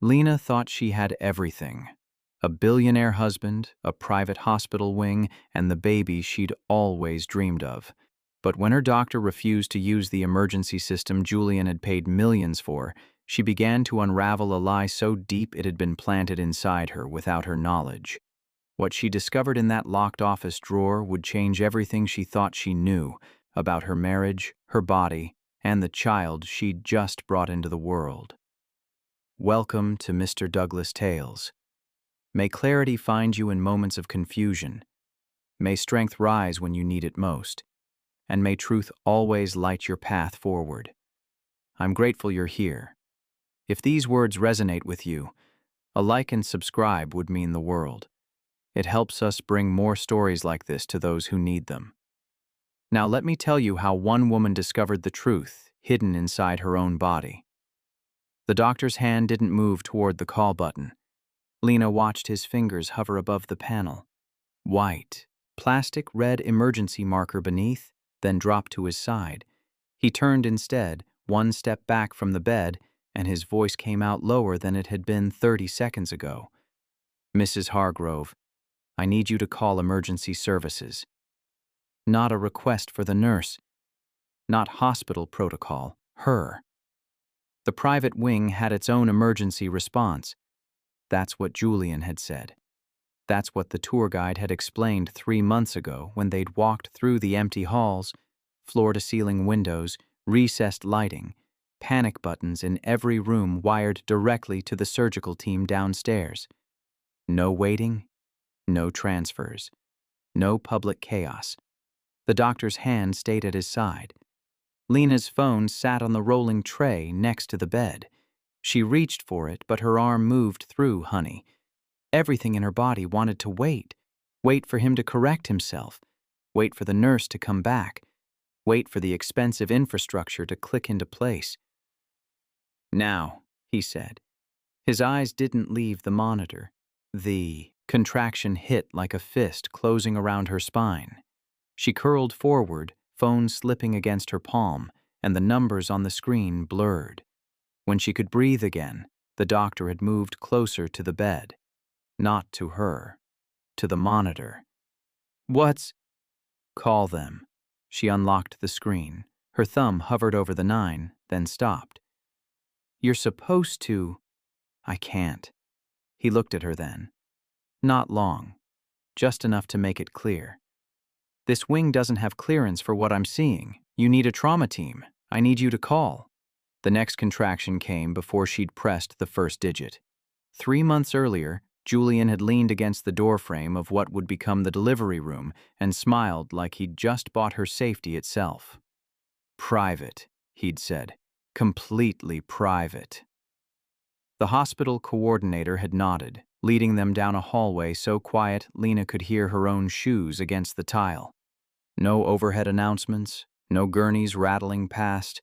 Lena thought she had everything. A billionaire husband, a private hospital wing, and the baby she'd always dreamed of. But when her doctor refused to use the emergency system Julian had paid millions for, she began to unravel a lie so deep it had been planted inside her without her knowledge. What she discovered in that locked office drawer would change everything she thought she knew about her marriage, her body, and the child she'd just brought into the world. Welcome to Mr. Douglas Tales. May clarity find you in moments of confusion. May strength rise when you need it most. And may truth always light your path forward. I'm grateful you're here. If these words resonate with you, a like and subscribe would mean the world. It helps us bring more stories like this to those who need them. Now let me tell you how one woman discovered the truth hidden inside her own body. The doctor's hand didn't move toward the call button. Lena watched his fingers hover above the panel. White, plastic red emergency marker beneath, then dropped to his side. He turned instead, one step back from the bed, and his voice came out lower than it had been 30 seconds ago. Mrs. Hargrove, I need you to call emergency services. Not a request for the nurse. Not hospital protocol, her. The private wing had its own emergency response. That's what Julian had said. That's what the tour guide had explained 3 months ago when they'd walked through the empty halls, floor-to-ceiling windows, recessed lighting, panic buttons in every room wired directly to the surgical team downstairs. No waiting, no transfers, no public chaos. The doctor's hand stayed at his side. Lena's phone sat on the rolling tray next to the bed. She reached for it, but her arm moved through Honey. Everything in her body wanted to wait. Wait for him to correct himself. Wait for the nurse to come back. Wait for the expensive infrastructure to click into place. Now, he said. His eyes didn't leave the monitor. The contraction hit like a fist closing around her spine. She curled forward, phone slipping against her palm, and the numbers on the screen blurred. When she could breathe again, the doctor had moved closer to the bed. Not to her. To the monitor. What's... Call them. She unlocked the screen. Her thumb hovered over the 9, then stopped. You're supposed to... I can't. He looked at her then. Not long. Just enough to make it clear. This wing doesn't have clearance for what I'm seeing. You need a trauma team. I need you to call. The next contraction came before she'd pressed the first digit. 3 months earlier, Julian had leaned against the doorframe of what would become the delivery room and smiled like he'd just bought her safety itself. Private, he'd said. Completely private. The hospital coordinator had nodded, leading them down a hallway so quiet Lena could hear her own shoes against the tile. No overhead announcements, no gurneys rattling past.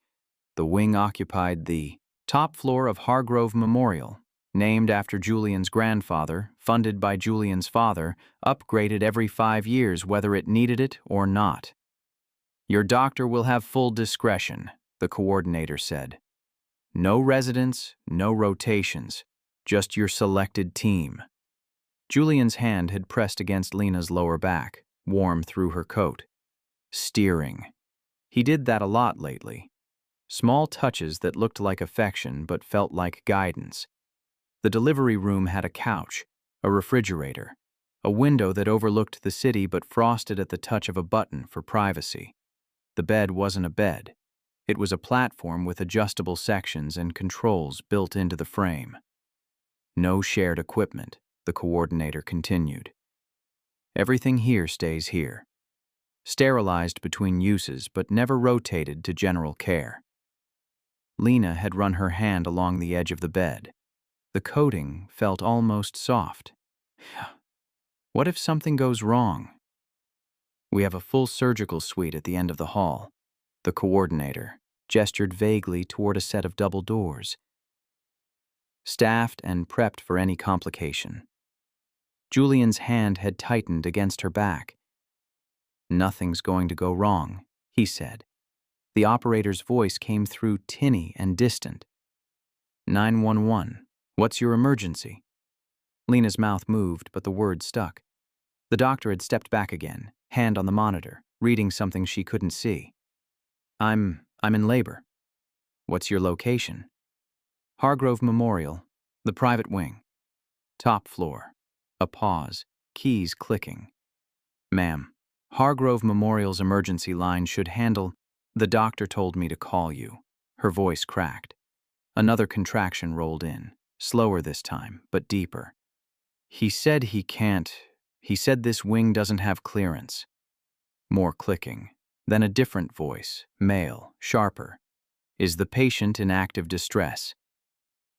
The wing occupied the top floor of Hargrove Memorial, named after Julian's grandfather, funded by Julian's father, upgraded every 5 years whether it needed it or not. Your doctor will have full discretion, the coordinator said. No residents, no rotations, just your selected team. Julian's hand had pressed against Lena's lower back, warm through her coat. Steering. He did that a lot lately. Small touches that looked like affection but felt like guidance. The delivery room had a couch, a refrigerator, a window that overlooked the city but frosted at the touch of a button for privacy. The bed wasn't a bed. It was a platform with adjustable sections and controls built into the frame. No shared equipment, the coordinator continued. Everything here stays here. Sterilized between uses but never rotated to general care. Lena had run her hand along the edge of the bed. The coating felt almost soft. What if something goes wrong? We have a full surgical suite at the end of the hall. The coordinator gestured vaguely toward a set of double doors. Staffed and prepped for any complication. Julian's hand had tightened against her back. Nothing's going to go wrong, he said. The operator's voice came through tinny and distant. 911. What's your emergency? Lena's mouth moved, but the words stuck. The doctor had stepped back again, hand on the monitor, reading something she couldn't see. I'm in labor. What's your location? Hargrove Memorial, the private wing. Top floor. A pause, keys clicking. Ma'am, Hargrove Memorial's emergency line should handle. The doctor told me to call you. Her voice cracked. Another contraction rolled in, slower this time, but deeper. He said he can't. He said this wing doesn't have clearance. More clicking. Then a different voice, male, sharper. Is the patient in active distress?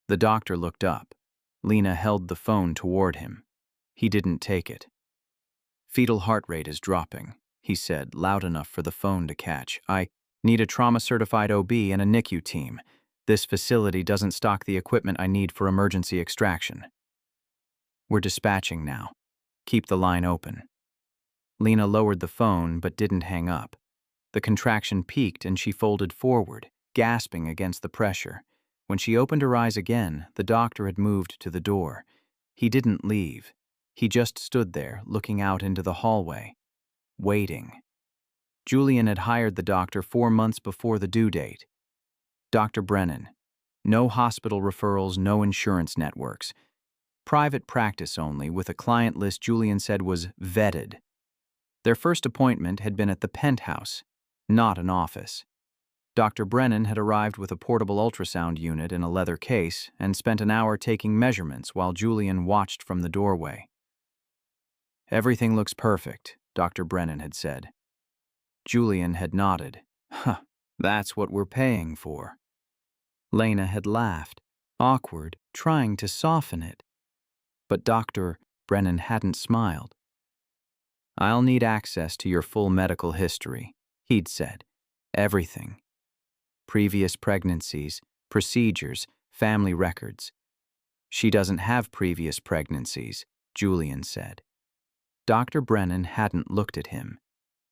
The doctor looked up. Lena held the phone toward him. He didn't take it. Fetal heart rate is dropping, he said, loud enough for the phone to catch. I need a trauma-certified OB and a NICU team. This facility doesn't stock the equipment I need for emergency extraction. We're dispatching now. Keep the line open. Lena lowered the phone but didn't hang up. The contraction peaked and she folded forward, gasping against the pressure. When she opened her eyes again, the doctor had moved to the door. He didn't leave. He just stood there, looking out into the hallway, waiting. Julian had hired the doctor 4 months before the due date. Dr. Brennan. No hospital referrals, no insurance networks. Private practice only, with a client list Julian said was vetted. Their first appointment had been at the penthouse, not an office. Dr. Brennan had arrived with a portable ultrasound unit in a leather case and spent an hour taking measurements while Julian watched from the doorway. Everything looks perfect, Dr. Brennan had said. Julian had nodded. Huh, that's what we're paying for. Lena had laughed, awkward, trying to soften it. But Dr. Brennan hadn't smiled. I'll need access to your full medical history, he'd said. Everything. Previous pregnancies, procedures, family records. She doesn't have previous pregnancies, Julian said. Dr. Brennan hadn't looked at him.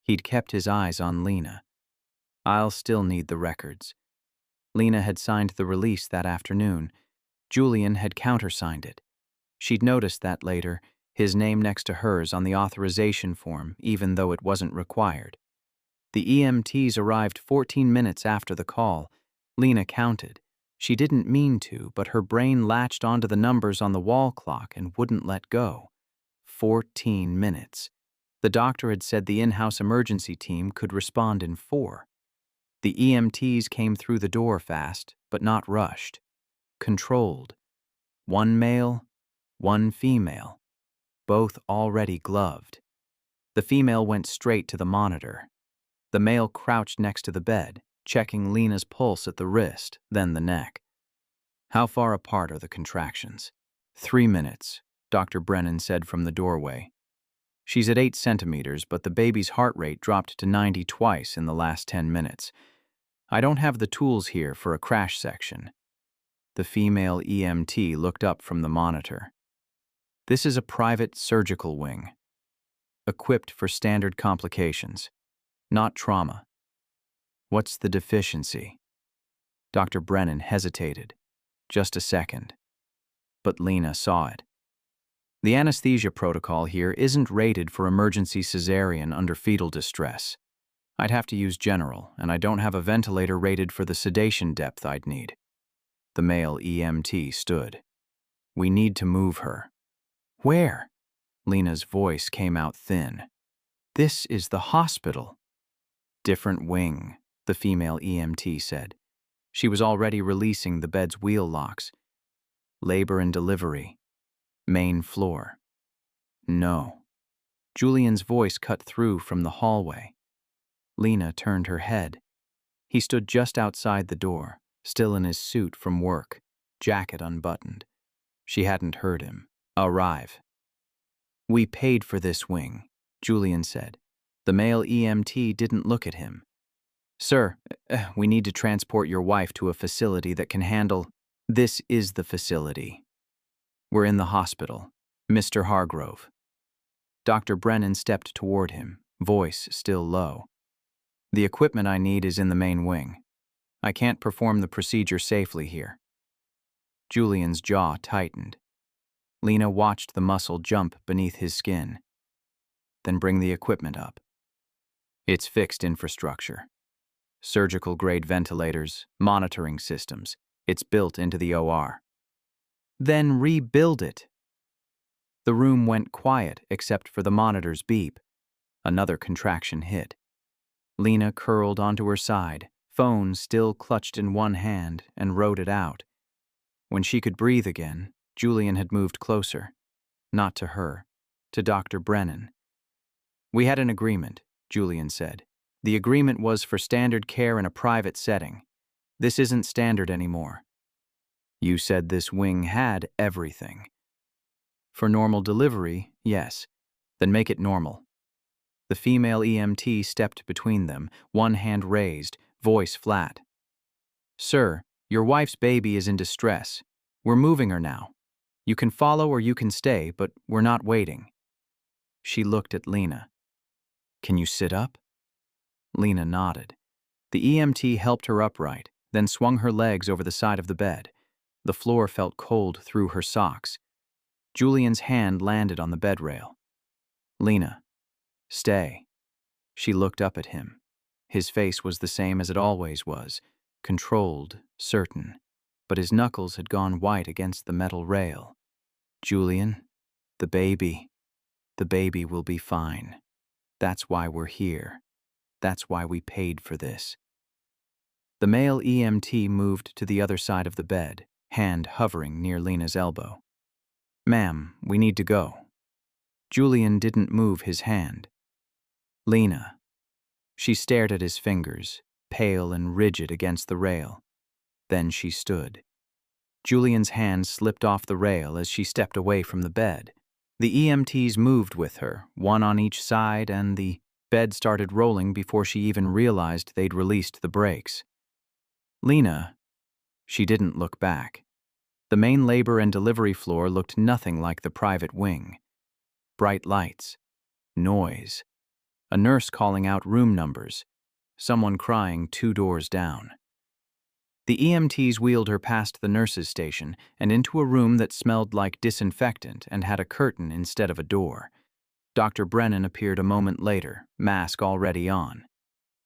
He'd kept his eyes on Lena. I'll still need the records. Lena had signed the release that afternoon. Julian had countersigned it. She'd noticed that later, his name next to hers on the authorization form, even though it wasn't required. The EMTs arrived 14 minutes after the call. Lena counted. She didn't mean to, but her brain latched onto the numbers on the wall clock and wouldn't let go. 14 minutes. The doctor had said the in-house emergency team could respond in 4. The EMTs came through the door fast, but not rushed. Controlled. 1 male, 1 female. Both already gloved. The female went straight to the monitor. The male crouched next to the bed, checking Lena's pulse at the wrist, then the neck. How far apart are the contractions? 3 minutes, Dr. Brennan said from the doorway. She's at 8 centimeters, but the baby's heart rate dropped to 90 twice in the last 10 minutes. I don't have the tools here for a crash section. The female EMT looked up from the monitor. This is a private surgical wing, equipped for standard complications, not trauma. What's the deficiency? Dr. Brennan hesitated. Just a second. But Lena saw it. The anesthesia protocol here isn't rated for emergency cesarean under fetal distress. I'd have to use general, and I don't have a ventilator rated for the sedation depth I'd need. The male EMT stood. We need to move her. Where? Lena's voice came out thin. This is the hospital. Different wing, the female EMT said. She was already releasing the bed's wheel locks. Labor and delivery. Main floor. No. Julian's voice cut through from the hallway. Lena turned her head. He stood just outside the door, still in his suit from work, jacket unbuttoned. She hadn't heard him. Arrive. We paid for this wing, Julian said. The male EMT didn't look at him. Sir, we need to transport your wife to a facility that can handle. This is the facility. We're in the hospital. Mr. Hargrove. Dr. Brennan stepped toward him, voice still low. The equipment I need is in the main wing. I can't perform the procedure safely here. Julian's jaw tightened. Lena watched the muscle jump beneath his skin. Then bring the equipment up. It's fixed infrastructure. Surgical-grade ventilators, monitoring systems. It's built into the OR. Then rebuild it. The room went quiet except for the monitor's beep. Another contraction hit. Lena curled onto her side, phone still clutched in one hand, and wrote it out. When she could breathe again, Julian had moved closer. Not to her, to Dr. Brennan. "We had an agreement," Julian said. "The agreement was for standard care in a private setting. This isn't standard anymore." "You said this wing had everything." "For normal delivery, yes. Then make it normal." The female EMT stepped between them, one hand raised, voice flat. "Sir, your wife's baby is in distress. We're moving her now. You can follow or you can stay, but we're not waiting." She looked at Lena. "Can you sit up?" Lena nodded. The EMT helped her upright, then swung her legs over the side of the bed. The floor felt cold through her socks. Julian's hand landed on the bed rail. "Lena, stay." She looked up at him. His face was the same as it always was, controlled, certain, but his knuckles had gone white against the metal rail. "Julian, the baby will be fine. That's why we're here. That's why we paid for this." The male EMT moved to the other side of the bed, hand hovering near Lena's elbow. "Ma'am, we need to go." Julian didn't move his hand. "Lena." She stared at his fingers, pale and rigid against the rail. Then she stood. Julian's hand slipped off the rail as she stepped away from the bed. The EMTs moved with her, one on each side, and the bed started rolling before she even realized they'd released the brakes. "Lena." She didn't look back. The main labor and delivery floor looked nothing like the private wing. Bright lights. Noise. A nurse calling out room numbers. Someone crying 2 doors down. The EMTs wheeled her past the nurse's station and into a room that smelled like disinfectant and had a curtain instead of a door. Dr. Brennan appeared a moment later, mask already on.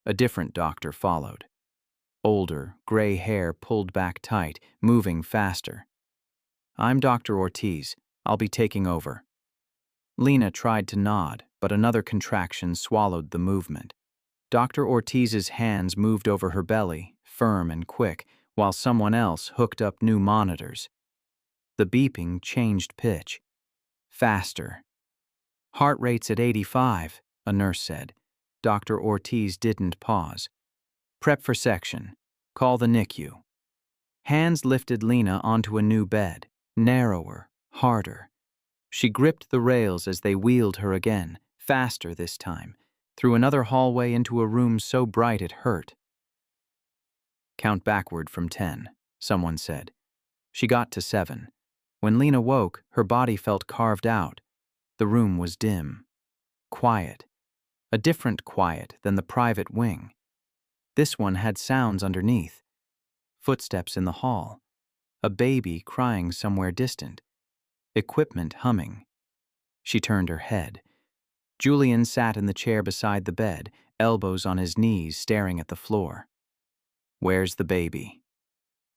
A different doctor followed. Older, gray hair pulled back tight, moving faster. "I'm Dr. Ortiz. I'll be taking over." Lena tried to nod, but another contraction swallowed the movement. Dr. Ortiz's hands moved over her belly, firm and quick, while someone else hooked up new monitors. The beeping changed pitch. Faster. "Heart rate's at 85, a nurse said. Dr. Ortiz didn't pause. "Prep for section. Call the NICU." Hands lifted Lena onto a new bed, narrower, harder. She gripped the rails as they wheeled her again, faster this time, through another hallway into a room so bright it hurt. "Count backward from 10, someone said. She got to 7. When Lena woke, her body felt carved out. The room was dim. Quiet. A different quiet than the private wing. This one had sounds underneath. Footsteps in the hall. A baby crying somewhere distant. Equipment humming. She turned her head. Julian sat in the chair beside the bed, elbows on his knees, staring at the floor. "Where's the baby?"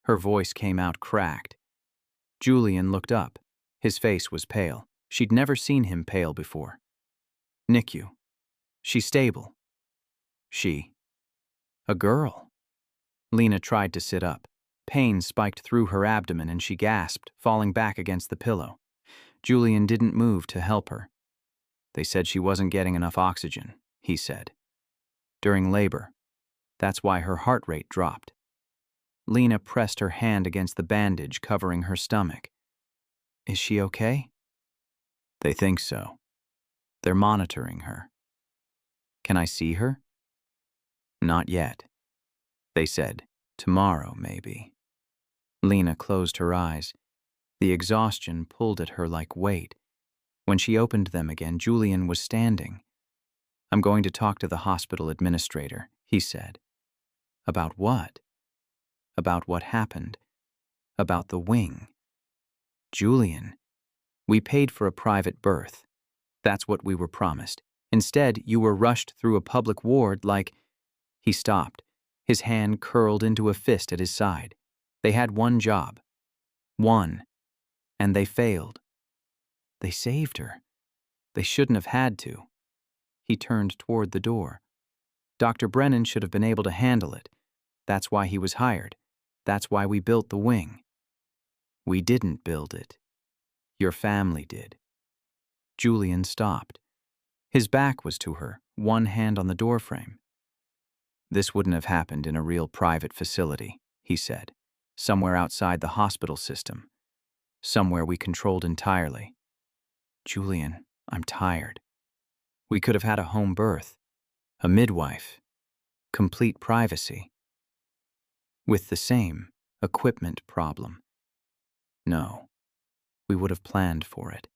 Her voice came out cracked. Julian looked up. His face was pale. She'd never seen him pale before. "NICU. She's stable." "She." "A girl." Lena tried to sit up. Pain spiked through her abdomen and she gasped, falling back against the pillow. Julian didn't move to help her. "They said she wasn't getting enough oxygen," he said. "During labor. That's why her heart rate dropped." Lena pressed her hand against the bandage covering her stomach. "Is she okay?" "They think so. They're monitoring her." "Can I see her?" "Not yet. They said, tomorrow, maybe." Lena closed her eyes. The exhaustion pulled at her like weight. When she opened them again, Julian was standing. "I'm going to talk to the hospital administrator," he said. "About what?" "About what happened. About the wing." Julian, we paid for a private birth. That's what we were promised. Instead, you were rushed through a public ward like—" He stopped, his hand curled into a fist at his side. They had one job. One. And they failed. They saved her. They shouldn't have had to. He turned toward the door. Dr. Brennan should have been able to handle it. That's why he was hired. That's why we built the wing. We didn't build it. Your family did. Julian stopped. His back was to her, one hand on the doorframe. This wouldn't have happened in a real private facility, he said. Somewhere outside the hospital system. Somewhere we controlled entirely. Julian, I'm tired. We could have had a home birth. A midwife. Complete privacy. With the same equipment problem. No. We would have planned for it.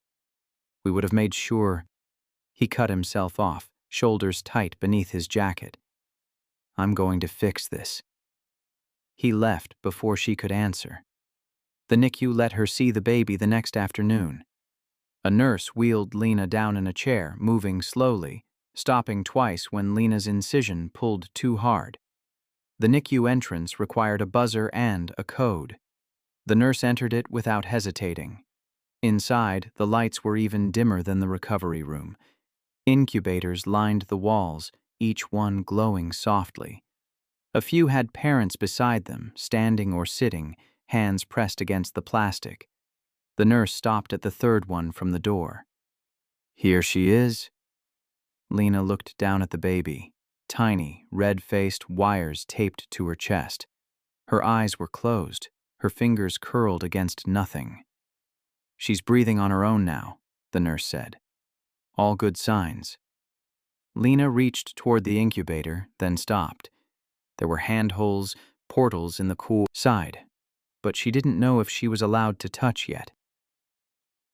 We would have made sure. He cut himself off, shoulders tight beneath his jacket. I'm going to fix this. He left before she could answer. The NICU let her see the baby the next afternoon. A nurse wheeled Lena down in a chair, moving slowly, stopping twice when Lena's incision pulled too hard. The NICU entrance required a buzzer and a code. The nurse entered it without hesitating. Inside, the lights were even dimmer than the recovery room. Incubators lined the walls, each one glowing softly. A few had parents beside them, standing or sitting, hands pressed against the plastic. The nurse stopped at the third one from the door. Here she is. Lena looked down at the baby, tiny, red-faced, wires taped to her chest. Her eyes were closed, her fingers curled against nothing. She's breathing on her own now, the nurse said. All good signs. Lena reached toward the incubator, then stopped. There were handholds, portals in the cool side, but she didn't know if she was allowed to touch yet.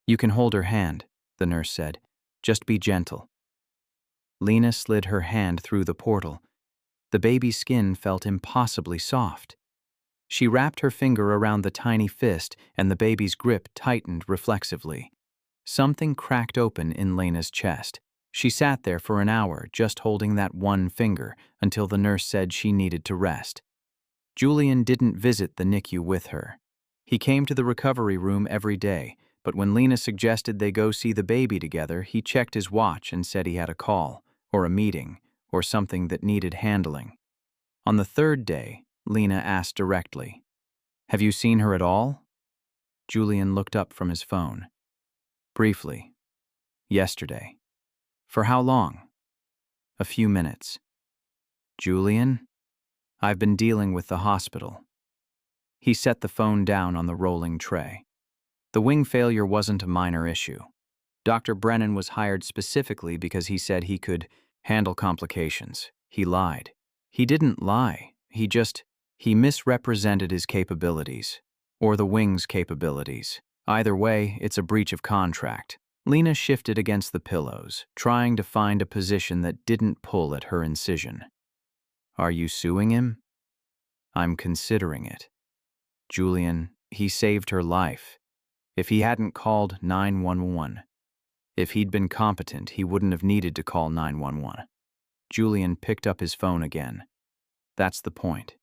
You can hold her hand, the nurse said. Just be gentle. Lena slid her hand through the portal. The baby's skin felt impossibly soft. She wrapped her finger around the tiny fist, and the baby's grip tightened reflexively. Something cracked open in Lena's chest. She sat there for an hour, just holding that one finger, until the nurse said she needed to rest. Julian didn't visit the NICU with her. He came to the recovery room every day, but when Lena suggested they go see the baby together, he checked his watch and said he had a call, or a meeting, or something that needed handling. On the third day, Lena asked directly, Have you seen her at all? Julian looked up from his phone. Briefly. Yesterday. For how long? A few minutes. Julian? I've been dealing with the hospital. He set the phone down on the rolling tray. The wing failure wasn't a minor issue. Dr. Brennan was hired specifically because he said he could handle complications. He lied. He didn't lie. He misrepresented his capabilities. Or the wing's capabilities. Either way, it's a breach of contract. Lena shifted against the pillows, trying to find a position that didn't pull at her incision. Are you suing him? I'm considering it. Julian, he saved her life. If he hadn't called 911, if he'd been competent, he wouldn't have needed to call 911. Julian picked up his phone again. That's the point.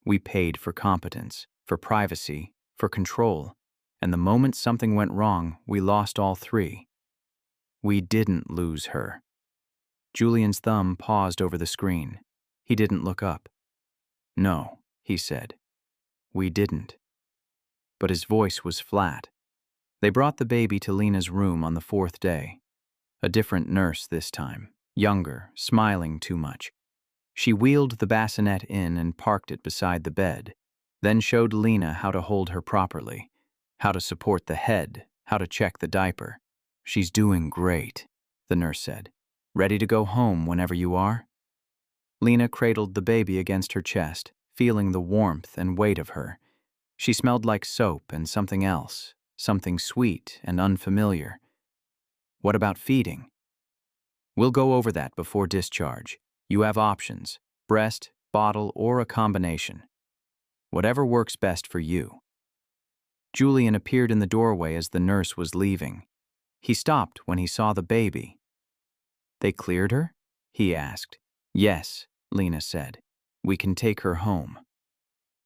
We paid for competence, for privacy, for control, and the moment something went wrong, we lost all three. We didn't lose her. Julian's thumb paused over the screen. He didn't look up. No, he said. We didn't. But his voice was flat. They brought the baby to Lena's room on the fourth day. A different nurse this time, younger, smiling too much. She wheeled the bassinet in and parked it beside the bed, then showed Lena how to hold her properly, how to support the head, how to check the diaper. She's doing great, the nurse said. Ready to go home whenever you are? Lena cradled the baby against her chest, feeling the warmth and weight of her. She smelled like soap and something else, something sweet and unfamiliar. What about feeding? We'll go over that before discharge. You have options, breast, bottle, or a combination. Whatever works best for you. Julian appeared in the doorway as the nurse was leaving. He stopped when he saw the baby. "They cleared her?" he asked. "Yes," Lena said. "We can take her home."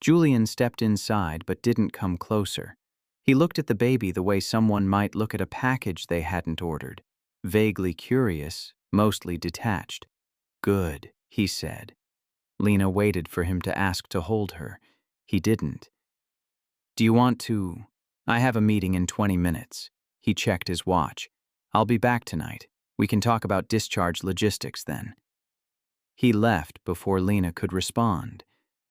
Julian stepped inside but didn't come closer. He looked at the baby the way someone might look at a package they hadn't ordered. Vaguely curious, mostly detached. "Good," he said. Lena waited for him to ask to hold her. He didn't. "Do you want to? I have a meeting in 20 minutes. He checked his watch. "I'll be back tonight. We can talk about discharge logistics then." He left before Lena could respond.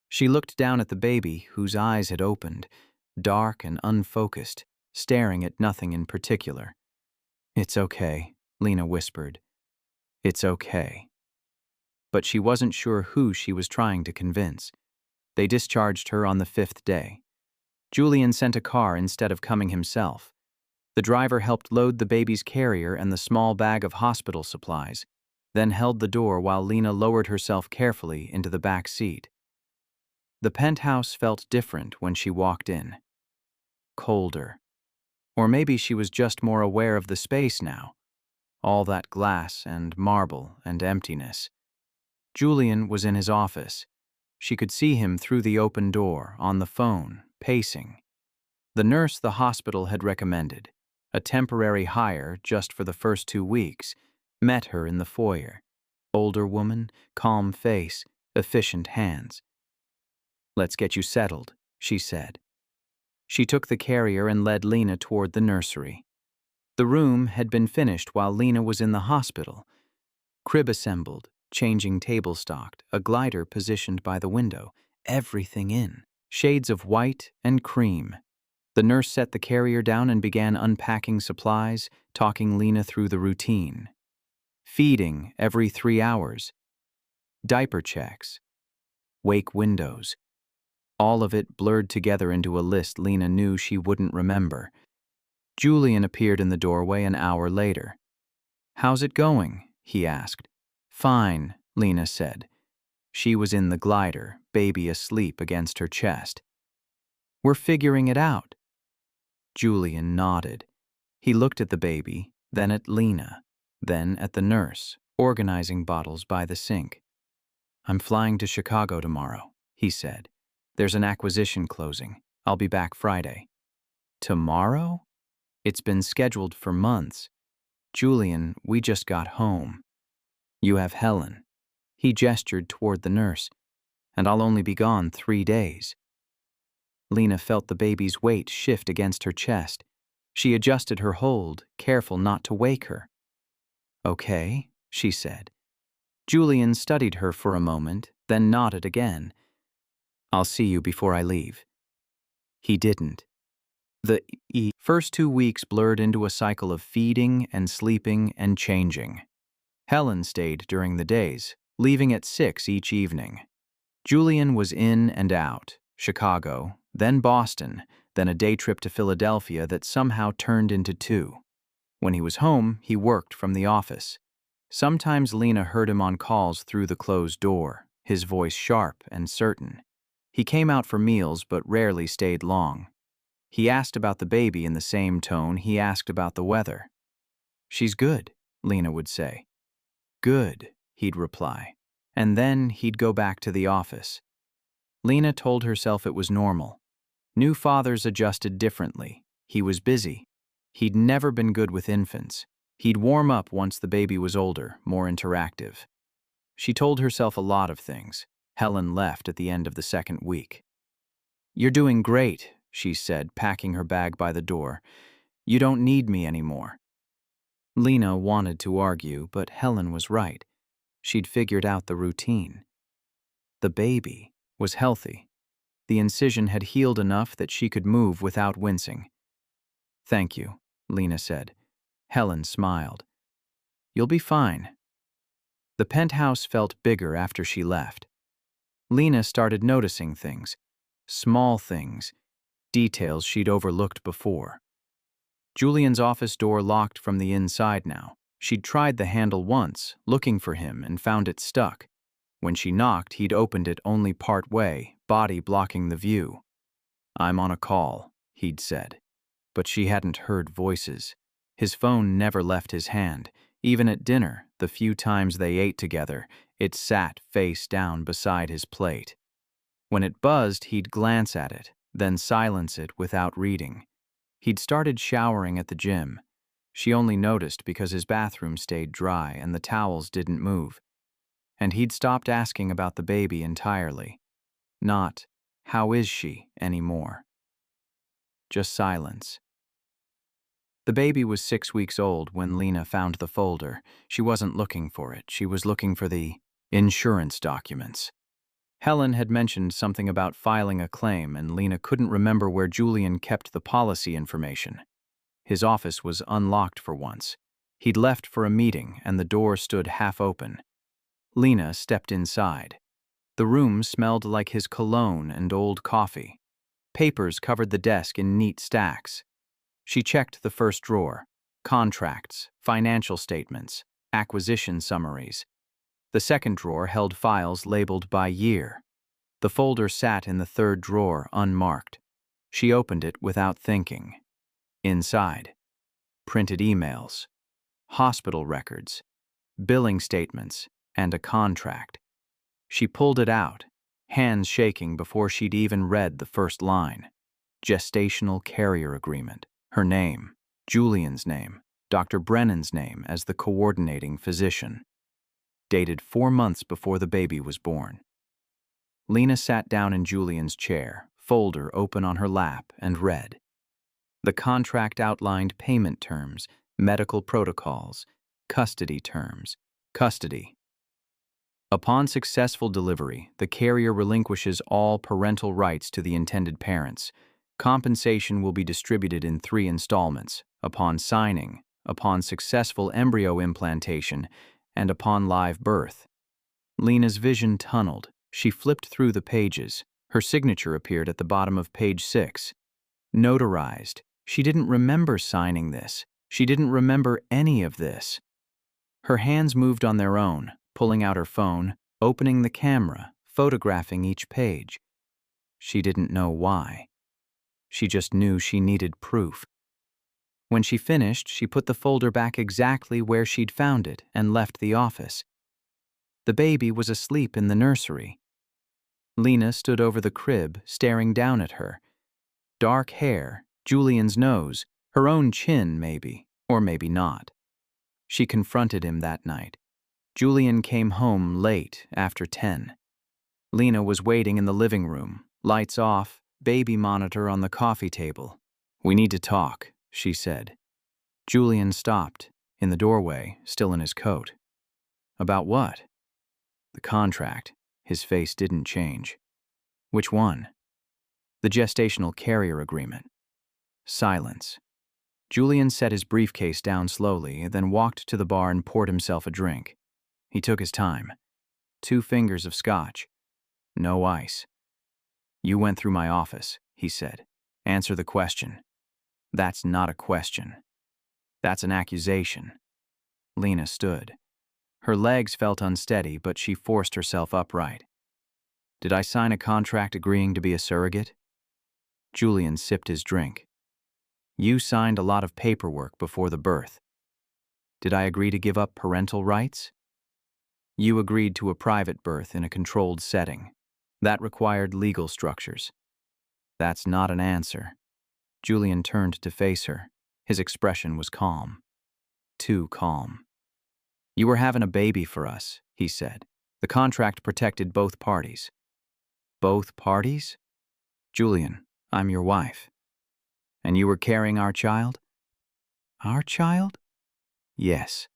She looked down at the baby, whose eyes had opened, dark and unfocused, staring at nothing in particular. "It's okay," Lena whispered. "It's okay." But she wasn't sure who she was trying to convince. They discharged her on the 5th day. Julian sent a car instead of coming himself. The driver helped load the baby's carrier and the small bag of hospital supplies, then held the door while Lena lowered herself carefully into the back seat. The penthouse felt different when she walked in. Colder. Or maybe she was just more aware of the space now. All that glass and marble and emptiness. Julian was in his office. She could see him through the open door, on the phone, pacing. The nurse the hospital had recommended, a temporary hire just for the first 2 weeks, met her in the foyer. Older woman, calm face, efficient hands. "Let's get you settled," she said. She took the carrier and led Lena toward the nursery. The room had been finished while Lena was in the hospital. Crib assembled, changing table stocked, a glider positioned by the window, everything in, shades of white and cream. The nurse set the carrier down and began unpacking supplies, talking Lena through the routine. Feeding every 3 hours. Diaper checks. Wake windows. All of it blurred together into a list Lena knew she wouldn't remember. Julian appeared in the doorway an hour later. "How's it going?" he asked. "Fine," Lena said. She was in the glider, baby asleep against her chest. "We're figuring it out." Julian nodded. He looked at the baby, then at Lena, then at the nurse, organizing bottles by the sink. "I'm flying to Chicago tomorrow," he said. "There's an acquisition closing. I'll be back Friday." "Tomorrow?" "It's been scheduled for months. Julian, we just got home. You have Helen." He gestured toward the nurse. "And I'll only be gone 3 days." Lena felt the baby's weight shift against her chest. She adjusted her hold, careful not to wake her. "Okay," she said. Julian studied her for a moment, then nodded again. "I'll see you before I leave." He didn't. The first 2 weeks blurred into a cycle of feeding and sleeping and changing. Helen stayed during the days, leaving at 6 each evening. Julian was in and out, Chicago, then Boston, then a day trip to Philadelphia that somehow turned into 2. When he was home, he worked from the office. Sometimes Lena heard him on calls through the closed door, his voice sharp and certain. He came out for meals but rarely stayed long. He asked about the baby in the same tone he asked about the weather. "She's good," Lena would say. "Good," he'd reply. And then he'd go back to the office. Lena told herself it was normal. New fathers adjusted differently. He was busy. He'd never been good with infants. He'd warm up once the baby was older, more interactive. She told herself a lot of things. Helen left at the end of the 2nd week. "You're doing great," she said, packing her bag by the door. "You don't need me anymore." Lena wanted to argue, but Helen was right. She'd figured out the routine. The baby was healthy. The incision had healed enough that she could move without wincing. "Thank you," Lena said. Helen smiled. "You'll be fine." The penthouse felt bigger after she left. Lena started noticing things, small things, details she'd overlooked before. Julian's office door locked from the inside now. She'd tried the handle once, looking for him, and found it stuck. When she knocked, he'd opened it only part way, body blocking the view. "I'm on a call," he'd said. But she hadn't heard voices. His phone never left his hand. Even at dinner, the few times they ate together, it sat face down beside his plate. When it buzzed, he'd glance at it, then silence it without reading. He'd started showering at the gym. She only noticed because his bathroom stayed dry and the towels didn't move. And he'd stopped asking about the baby entirely. Not, "How is she?" anymore. Just silence. The baby was 6 weeks old when Lena found the folder. She wasn't looking for it. She was looking for the insurance documents. Helen had mentioned something about filing a claim, and Lena couldn't remember where Julian kept the policy information. His office was unlocked for once. He'd left for a meeting, and the door stood half open. Lena stepped inside. The room smelled like his cologne and old coffee. Papers covered the desk in neat stacks. She checked the first drawer: contracts, financial statements, acquisition summaries. The second drawer held files labeled by year. The folder sat in the third drawer, unmarked. She opened it without thinking. Inside, printed emails, hospital records, billing statements, and a contract. She pulled it out, hands shaking before she'd even read the first line. Gestational carrier agreement. Her name, Julian's name, Dr. Brennan's name as the coordinating physician. Dated 4 months before the baby was born. Lena sat down in Julian's chair, folder open on her lap, and read. The contract outlined payment terms, medical protocols, custody terms. Custody. Upon successful delivery, the carrier relinquishes all parental rights to the intended parents. Compensation will be distributed in 3 installments: upon signing, upon successful embryo implantation, and upon live birth. Lena's vision tunneled. She flipped through the pages. Her signature appeared at the bottom of page 6. Notarized. She didn't remember signing this. She didn't remember any of this. Her hands moved on their own, pulling out her phone, opening the camera, photographing each page. She didn't know why. She just knew she needed proof. When she finished, she put the folder back exactly where she'd found it and left the office. The baby was asleep in the nursery. Lena stood over the crib, staring down at her. Dark hair, Julian's nose, her own chin maybe, or maybe not. She confronted him that night. Julian came home late, after 10. Lena was waiting in the living room, lights off, baby monitor on the coffee table. "We need to talk," she said. Julian stopped, in the doorway, still in his coat. "About what?" "The contract." His face didn't change. "Which one?" "The gestational carrier agreement." Silence. Julian set his briefcase down slowly, then walked to the bar and poured himself a drink. He took his time. 2 fingers of scotch. No ice. "You went through my office," he said. "Answer the question." "That's not a question. That's an accusation." Lena stood. Her legs felt unsteady, but she forced herself upright. "Did I sign a contract agreeing to be a surrogate?" Julian sipped his drink. "You signed a lot of paperwork before the birth. Did I agree to give up parental rights?" "You agreed to a private birth in a controlled setting. That required legal structures." "That's not an answer." Julian turned to face her. His expression was calm. Too calm. "You were having a baby for us," he said. "The contract protected both parties." "Both parties?" "Julian, I'm your wife." "And you were carrying our child?" "Our child?" "Yes."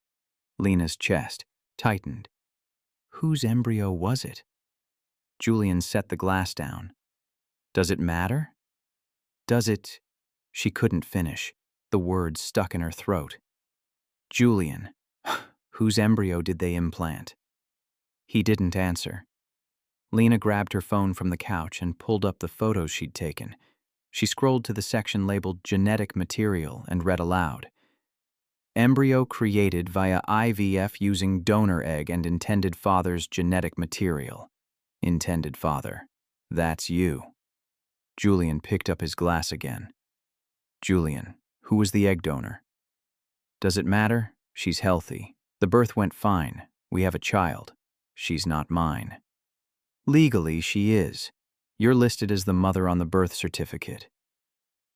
Lena's chest tightened. Whose embryo was it? Julian set the glass down. "Does it matter?" "Does it—" She couldn't finish. The words stuck in her throat. "Julian, whose embryo did they implant?" He didn't answer. Lena grabbed her phone from the couch and pulled up the photos she'd taken. She scrolled to the section labeled Genetic Material and read aloud. "Embryo created via IVF using donor egg and intended father's genetic material." Intended father. That's you. Julian picked up his glass again. Julian, who was the egg donor? Does it matter? She's healthy. The birth went fine. We have a child. She's not mine. Legally, she is. You're listed as the mother on the birth certificate.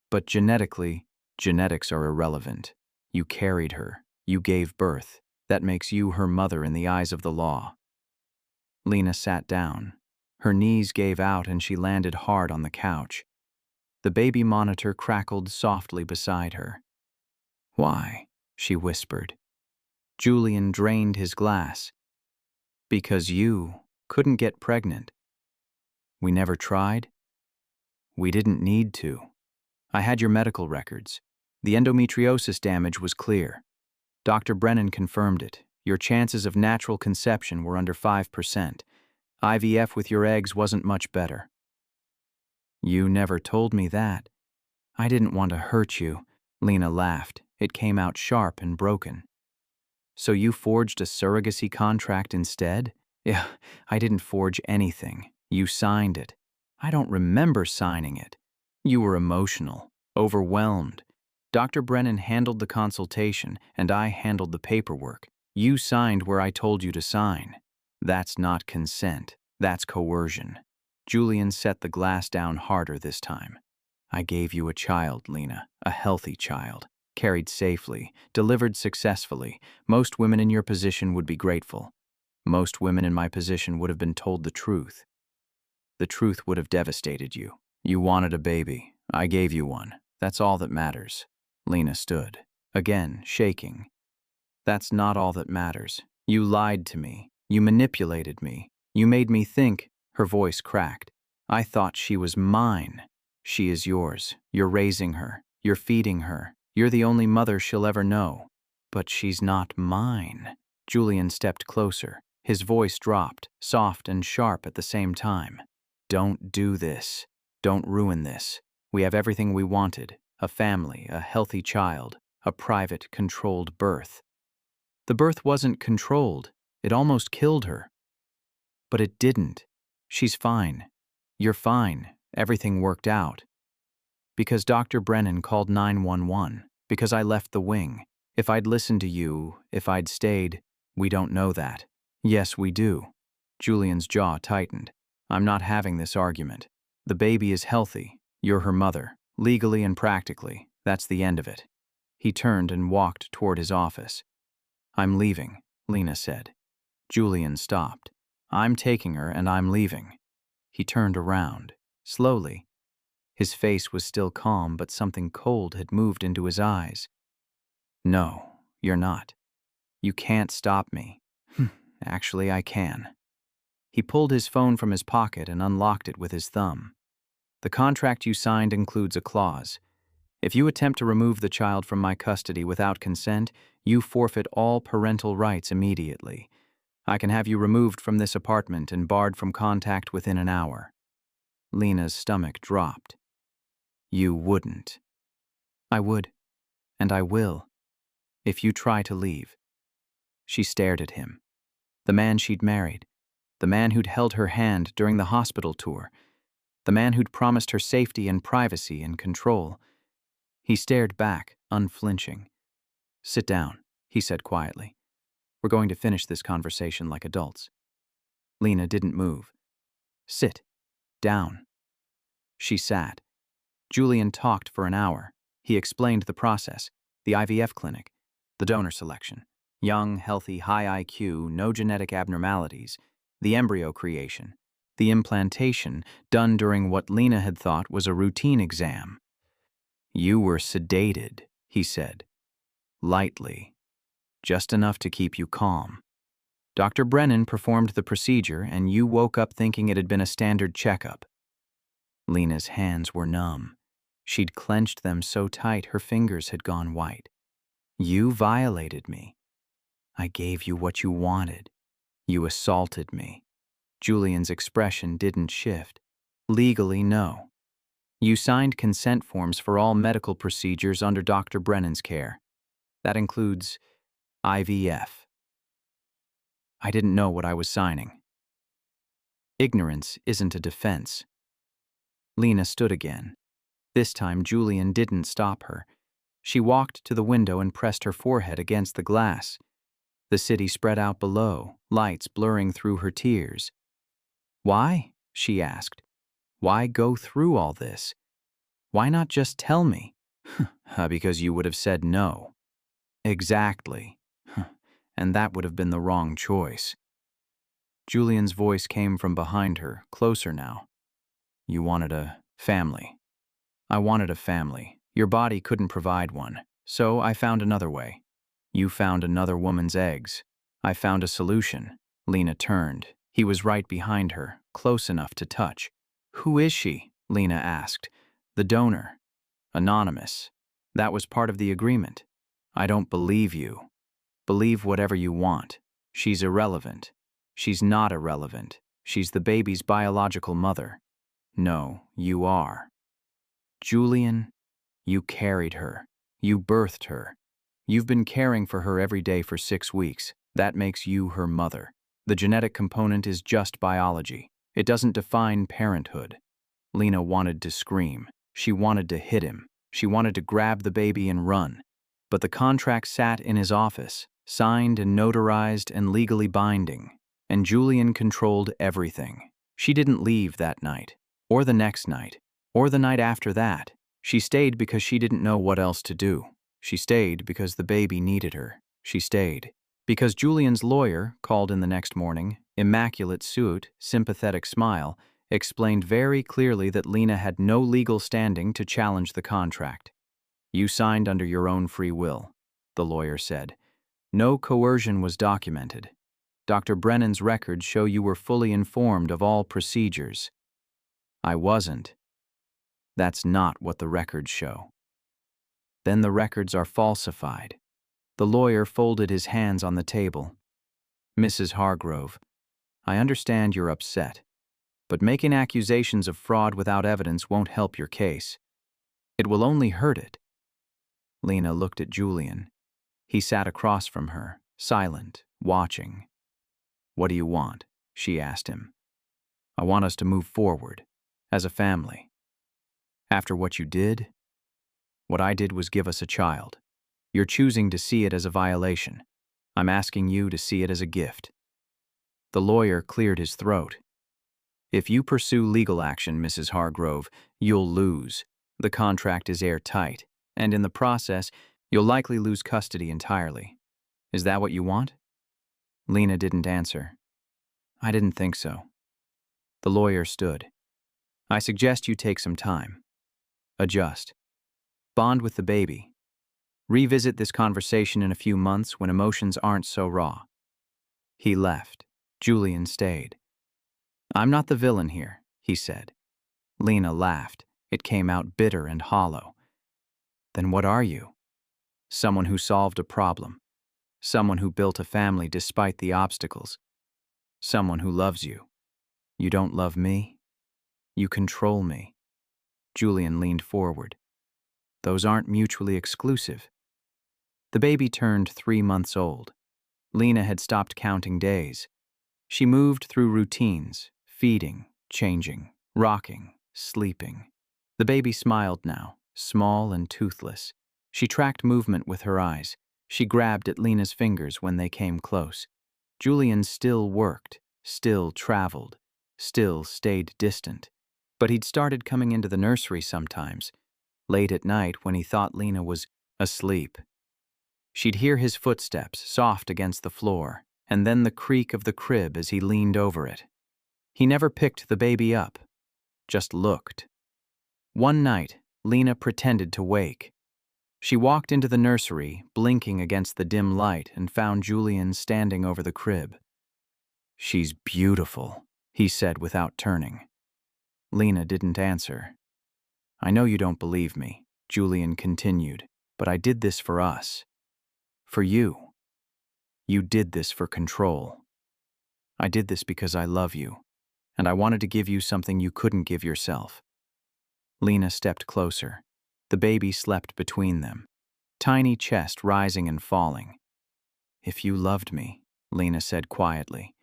But genetically, genetics are irrelevant. You carried her. You gave birth. That makes you her mother in the eyes of the law. Lena sat down. Her knees gave out and she landed hard on the couch. The baby monitor crackled softly beside her. "Why?" she whispered. Julian drained his glass. "Because you couldn't get pregnant. We never tried. We didn't need to. I had your medical records. The endometriosis damage was clear. Dr. Brennan confirmed it. Your chances of natural conception were under 5%. IVF with your eggs wasn't much better." "You never told me that." "I didn't want to hurt you." Lena laughed. It came out sharp and broken. "So you forged a surrogacy contract instead?" "Yeah, I didn't forge anything. You signed it." "I don't remember signing it." "You were emotional, overwhelmed. Dr. Brennan handled the consultation, and I handled the paperwork. You signed where I told you to sign. That's not consent. That's coercion." Julian set the glass down harder this time. "I gave you a child, Lena, a healthy child. Carried safely, delivered successfully. Most women in your position would be grateful. Most women in my position would have been told the truth. The truth would have devastated you. You wanted a baby. I gave you one. That's all that matters." Lena stood, again shaking. "That's not all that matters. You lied to me. You manipulated me. You made me think." Her voice cracked. "I thought she was mine. She is yours. You're raising her. You're feeding her. You're the only mother she'll ever know. But she's not mine." Julian stepped closer. His voice dropped, soft and sharp at the same time. "Don't do this. Don't ruin this. We have everything we wanted. A family, a healthy child, a private, controlled birth." "The birth wasn't controlled. It almost killed her." "But it didn't. She's fine. You're fine. Everything worked out. Because Dr. Brennan called 911. Because I left the wing. If I'd listened to you, if I'd stayed, we don't know that." "Yes, we do." Julian's jaw tightened. "I'm not having this argument. The baby is healthy. You're her mother. Legally and practically. That's the end of it." He turned and walked toward his office. "I'm leaving," Lena said. Julian stopped. "I'm taking her and I'm leaving." He turned around, slowly. His face was still calm, but something cold had moved into his eyes. "No, you're not. You can't stop me." "Actually, I can." He pulled his phone from his pocket and unlocked it with his thumb. "The contract you signed includes a clause. If you attempt to remove the child from my custody without consent, you forfeit all parental rights immediately. I can have you removed from this apartment and barred from contact within an hour." Lena's stomach dropped. "You wouldn't." "I would, and I will, if you try to leave." She stared at him. The man she'd married. The man who'd held her hand during the hospital tour. The man who'd promised her safety and privacy and control. He stared back, unflinching. "Sit down," he said quietly. "We're going to finish this conversation like adults." Lena didn't move. "Sit down." She sat. Julian talked for an hour. He explained the process, the IVF clinic, the donor selection, young, healthy, high IQ, no genetic abnormalities, the embryo creation, the implantation done during what Lena had thought was a routine exam. "You were sedated," he said, lightly, just enough to keep you calm. Dr. Brennan performed the procedure and you woke up thinking it had been a standard checkup. Lena's hands were numb. She'd clenched them so tight her fingers had gone white. "You violated me. I gave you what you wanted. You assaulted me." Julian's expression didn't shift. "Legally, no. You signed consent forms for all medical procedures under Dr. Brennan's care. That includes IVF." I didn't know what I was signing. Ignorance isn't a defense. Lena stood again. This time, Julian didn't stop her. She walked to the window and pressed her forehead against the glass. The city spread out below, lights blurring through her tears. "Why?" she asked. "Why go through all this? Why not just tell me?" "Because you would have said no." "Exactly. And that would have been the wrong choice." Julian's voice came from behind her, closer now. "You wanted a family." "I wanted a family. Your body couldn't provide one, so I found another way. You found another woman's eggs. I found a solution." Lena turned. He was right behind her, close enough to touch. "Who is she?" Lena asked. "The donor." "Anonymous. That was part of the agreement." "I don't believe you." "Believe whatever you want. She's irrelevant." "She's not irrelevant. She's the baby's biological mother." "No, you are." "Julian, you carried her. You birthed her. You've been caring for her every day for 6 weeks. That makes you her mother. The genetic component is just biology. It doesn't define parenthood." Lena wanted to scream. She wanted to hit him. She wanted to grab the baby and run. But the contract sat in his office, signed and notarized and legally binding. And Julian controlled everything. She didn't leave that night, or the next night, or the night after that. She stayed because she didn't know what else to do. She stayed because the baby needed her. She stayed because Julian's lawyer, called in the next morning, immaculate suit, sympathetic smile, explained very clearly that Lena had no legal standing to challenge the contract. "You signed under your own free will," the lawyer said. "No coercion was documented. Dr. Brennan's records show you were fully informed of all procedures." "I wasn't." "That's not what the records show." "Then the records are falsified." The lawyer folded his hands on the table. "Mrs. Hargrove, I understand you're upset, but making accusations of fraud without evidence won't help your case. It will only hurt it." Lena looked at Julian. He sat across from her, silent, watching. "What do you want?" she asked him. "I want us to move forward, as a family." "After what you did?" "What I did was give us a child. You're choosing to see it as a violation. I'm asking you to see it as a gift." The lawyer cleared his throat. "If you pursue legal action, Mrs. Hargrove, you'll lose. The contract is airtight, and in the process, you'll likely lose custody entirely. Is that what you want?" Lena didn't answer. "I didn't think so." The lawyer stood. "I suggest you take some time. Adjust. Bond with the baby. Revisit this conversation in a few months when emotions aren't so raw." He left. Julian stayed. "I'm not the villain here," he said. Lena laughed. It came out bitter and hollow. "Then what are you?" "Someone who solved a problem. Someone who built a family despite the obstacles. Someone who loves you. You don't love me. You control me." Julian leaned forward. "Those aren't mutually exclusive." The baby turned 3 months old. Lena had stopped counting days. She moved through routines, feeding, changing, rocking, sleeping. The baby smiled now, small and toothless. She tracked movement with her eyes. She grabbed at Lena's fingers when they came close. Julian still worked, still traveled, still stayed distant. But he'd started coming into the nursery sometimes, late at night when he thought Lena was asleep. She'd hear his footsteps soft against the floor, and then the creak of the crib as he leaned over it. He never picked the baby up, just looked. One night, Lena pretended to wake. She walked into the nursery, blinking against the dim light, and found Julian standing over the crib. "She's beautiful," he said without turning. Lena didn't answer. "I know you don't believe me," Julian continued, "but I did this for us. For you. You did this for control. I did this because I love you, and I wanted to give you something you couldn't give yourself." Lena stepped closer. The baby slept between them, tiny chest rising and falling. "If you loved me," Lena said quietly,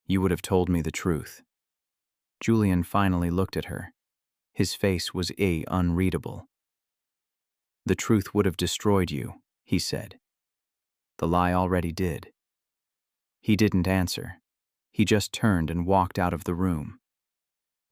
"you would have told me the truth." Julian finally looked at her. His face was unreadable. "The truth would have destroyed you," he said. "The lie already did." He didn't answer. He just turned and walked out of the room.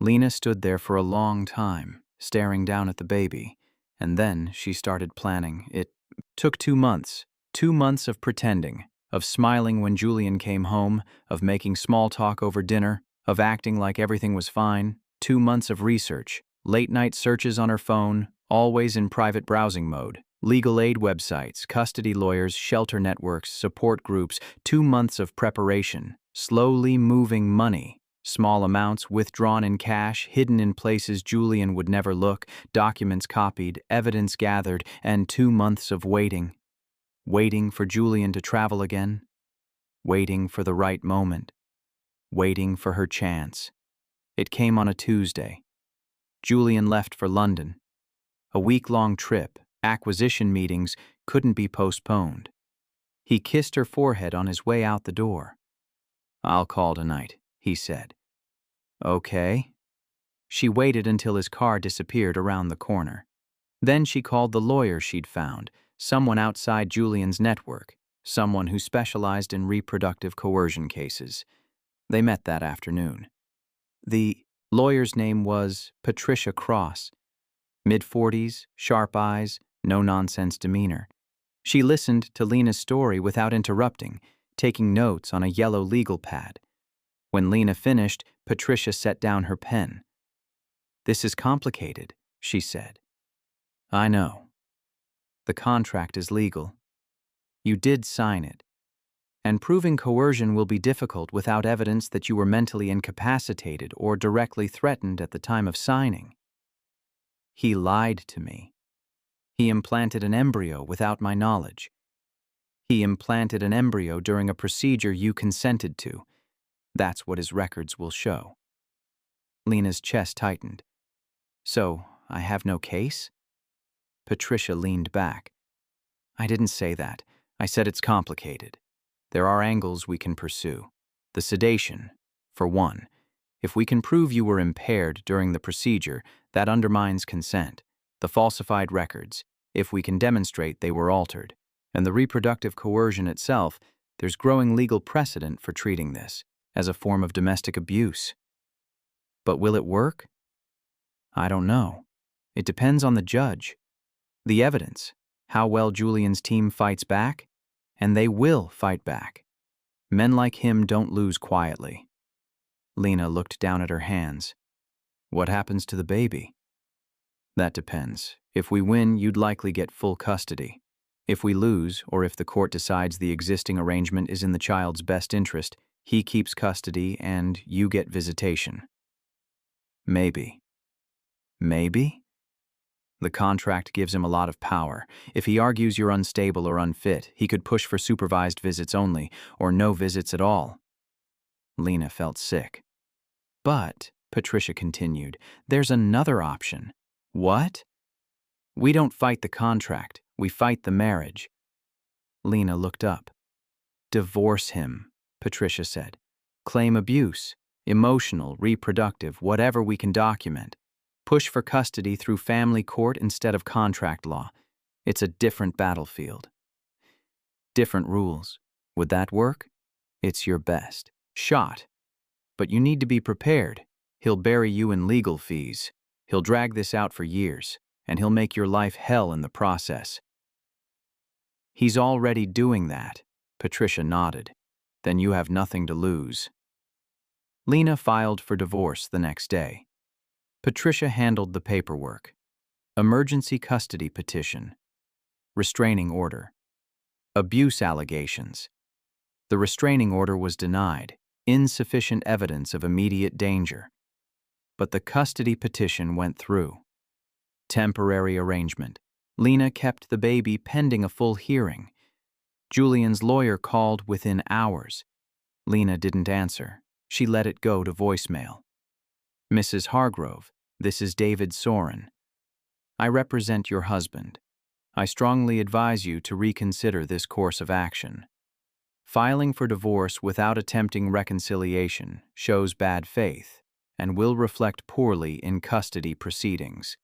Lena stood there for a long time, staring down at the baby, and then she started planning. It took 2 months. 2 months of pretending, of smiling when Julian came home, of making small talk over dinner, of acting like everything was fine. 2 months of research, late-night searches on her phone, always in private browsing mode, legal aid websites, custody lawyers, shelter networks, support groups. 2 months of preparation, slowly moving money, small amounts withdrawn in cash, hidden in places Julian would never look, documents copied, evidence gathered, and 2 months of waiting. Waiting for Julian to travel again, waiting for the right moment, waiting for her chance. It came on a Tuesday. Julian left for London. A week-long trip, acquisition meetings, couldn't be postponed. He kissed her forehead on his way out the door. "I'll call tonight," he said. "Okay." She waited until his car disappeared around the corner. Then she called the lawyer she'd found, someone outside Julian's network, someone who specialized in reproductive coercion cases. They met that afternoon. The lawyer's name was Patricia Cross. Mid-40s, sharp eyes, no-nonsense demeanor. She listened to Lena's story without interrupting, taking notes on a yellow legal pad. When Lena finished, Patricia set down her pen. "This is complicated," she said. "I know. The contract is legal. You did sign it. And proving coercion will be difficult without evidence that you were mentally incapacitated or directly threatened at the time of signing. He lied to me. He implanted an embryo without my knowledge. He implanted an embryo during a procedure you consented to. That's what his records will show." Lena's chest tightened. "So, I have no case?" Patricia leaned back. "I didn't say that. I said it's complicated. There are angles we can pursue. The sedation, for one. If we can prove you were impaired during the procedure, that undermines consent. The falsified records, if we can demonstrate they were altered. And the reproductive coercion itself, there's growing legal precedent for treating this as a form of domestic abuse. But will it work? I don't know. It depends on the judge. The evidence, how well Julian's team fights back, and they will fight back. Men like him don't lose quietly." Lena looked down at her hands. "What happens to the baby?" "That depends. If we win, you'd likely get full custody. If we lose, or if the court decides the existing arrangement is in the child's best interest, he keeps custody and you get visitation." "Maybe." "Maybe?" "The contract gives him a lot of power. If he argues you're unstable or unfit, he could push for supervised visits only, or no visits at all." Lena felt sick. "But," Patricia continued, "there's another option." "What?" "We don't fight the contract. We fight the marriage." Lena looked up. "Divorce him," Patricia said. "Claim abuse, emotional, reproductive, whatever we can document. Push for custody through family court instead of contract law. It's a different battlefield. Different rules. Would that work? It's your best shot. But you need to be prepared. He'll bury you in legal fees. He'll drag this out for years, and he'll make your life hell in the process." "He's already doing that," Patricia nodded. "Then you have nothing to lose." Lena filed for divorce the next day. Patricia handled the paperwork. Emergency custody petition. Restraining order. Abuse allegations. The restraining order was denied. Insufficient evidence of immediate danger. But the custody petition went through. Temporary arrangement. Lena kept the baby pending a full hearing. Julian's lawyer called within hours. Lena didn't answer. She let it go to voicemail. "Mrs. Hargrove, this is David Soren. I represent your husband. I strongly advise you to reconsider this course of action. Filing for divorce without attempting reconciliation shows bad faith and will reflect poorly in custody proceedings.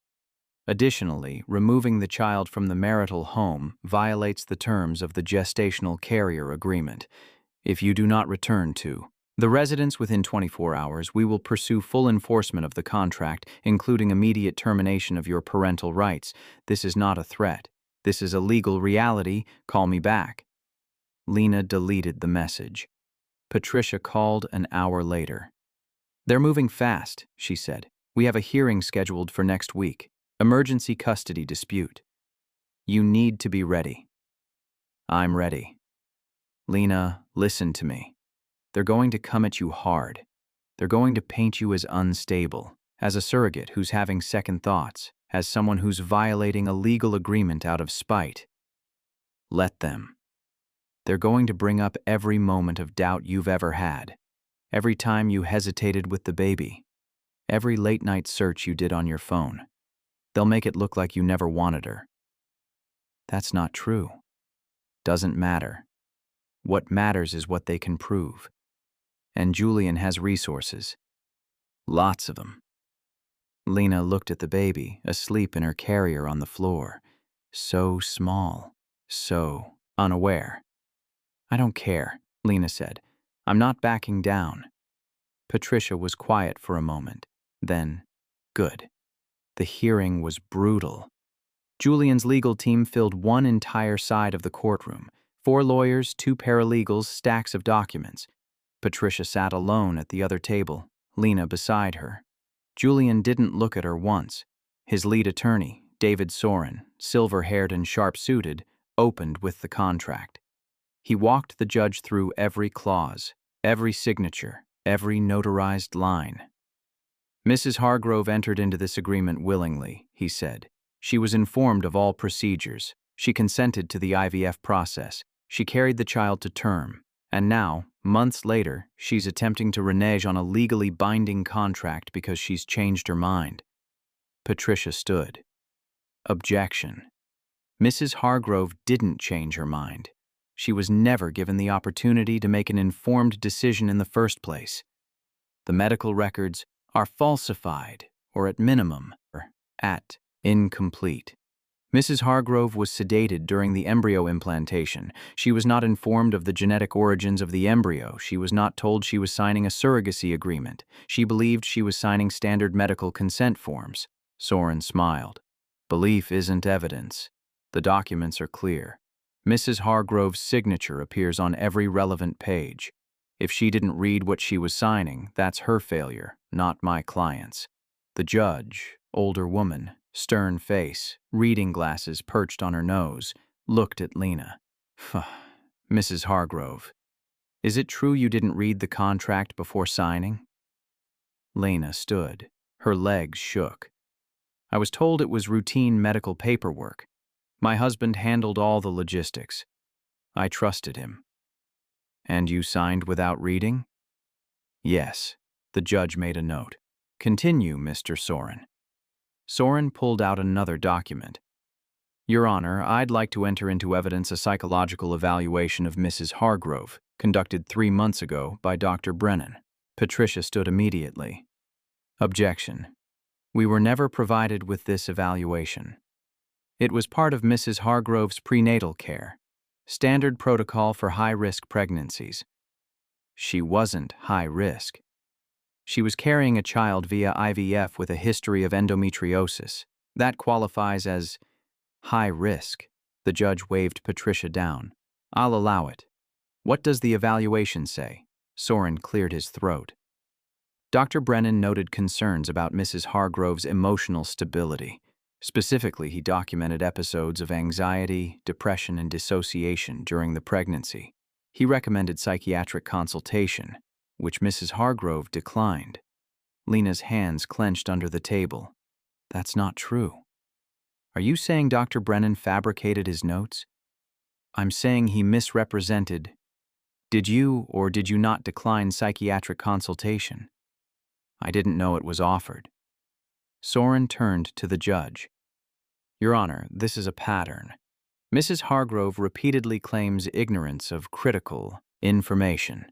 Additionally, removing the child from the marital home violates the terms of the gestational carrier agreement. If you do not return to the residence within 24 hours, we will pursue full enforcement of the contract, including immediate termination of your parental rights. This is not a threat. This is a legal reality. Call me back. Lena deleted the message. Patricia called an hour later. They're moving fast, she said. We have a hearing scheduled for next week. Emergency custody dispute. You need to be ready. I'm ready. Lena, listen to me. They're going to come at you hard. They're going to paint you as unstable, as a surrogate who's having second thoughts, as someone who's violating a legal agreement out of spite. Let them. They're going to bring up every moment of doubt you've ever had, every time you hesitated with the baby, every late-night search you did on your phone. They'll make it look like you never wanted her. That's not true. Doesn't matter. What matters is what they can prove. And Julian has resources. Lots of them. Lena looked at the baby, asleep in her carrier on the floor. So small. So unaware. I don't care, Lena said. I'm not backing down. Patricia was quiet for a moment. Then, good. The hearing was brutal. Julian's legal team filled one entire side of the courtroom. 4 lawyers, 2 paralegals, stacks of documents. Patricia sat alone at the other table, Lena beside her. Julian didn't look at her once. His lead attorney, David Soren, silver-haired and sharp-suited, opened with the contract. He walked the judge through every clause, every signature, every notarized line. Mrs. Hargrove entered into this agreement willingly, he said. She was informed of all procedures. She consented to the IVF process. She carried the child to term. And now, months later, she's attempting to renege on a legally binding contract because she's changed her mind. Patricia stood. Objection. Mrs. Hargrove didn't change her mind. She was never given the opportunity to make an informed decision in the first place. The medical records are falsified, or at minimum, incomplete. Mrs. Hargrove was sedated during the embryo implantation. She was not informed of the genetic origins of the embryo. She was not told she was signing a surrogacy agreement. She believed she was signing standard medical consent forms. Soren smiled. Belief isn't evidence. The documents are clear. Mrs. Hargrove's signature appears on every relevant page. If she didn't read what she was signing, that's her failure, not my client's. The judge, older woman, stern face, reading glasses perched on her nose, looked at Lena. Mrs. Hargrove, is it true you didn't read the contract before signing? Lena stood. Her legs shook. I was told it was routine medical paperwork. My husband handled all the logistics. I trusted him. And you signed without reading? Yes. The judge made a note. Continue, Mr. Soren. Soren pulled out another document. Your Honor, I'd like to enter into evidence a psychological evaluation of Mrs. Hargrove, conducted 3 months ago by Dr. Brennan. Patricia stood immediately. Objection. We were never provided with this evaluation. It was part of Mrs. Hargrove's prenatal care, standard protocol for high-risk pregnancies. She wasn't high risk. She was carrying a child via IVF with a history of endometriosis. That qualifies as high risk. The judge waved Patricia down. I'll allow it. What does the evaluation say? Soren cleared his throat. Dr. Brennan noted concerns about Mrs. Hargrove's emotional stability. Specifically, he documented episodes of anxiety, depression, and dissociation during the pregnancy. He recommended psychiatric consultation, which Mrs. Hargrove declined. Lena's hands clenched under the table. That's not true. Are you saying Dr. Brennan fabricated his notes? I'm saying he misrepresented. Did you or did you not decline psychiatric consultation? I didn't know it was offered. Soren turned to the judge. Your Honor, this is a pattern. Mrs. Hargrove repeatedly claims ignorance of critical information.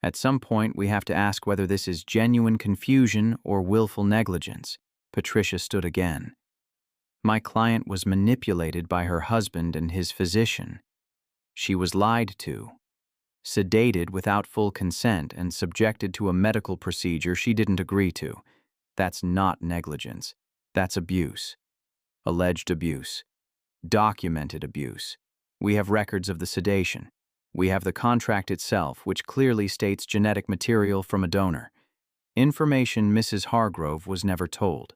At some point, we have to ask whether this is genuine confusion or willful negligence. Patricia stood again. My client was manipulated by her husband and his physician. She was lied to, sedated without full consent, and subjected to a medical procedure she didn't agree to. That's not negligence. That's abuse. Alleged abuse. Documented abuse. We have records of the sedation. We have the contract itself, which clearly states genetic material from a donor. Information Mrs. Hargrove was never told.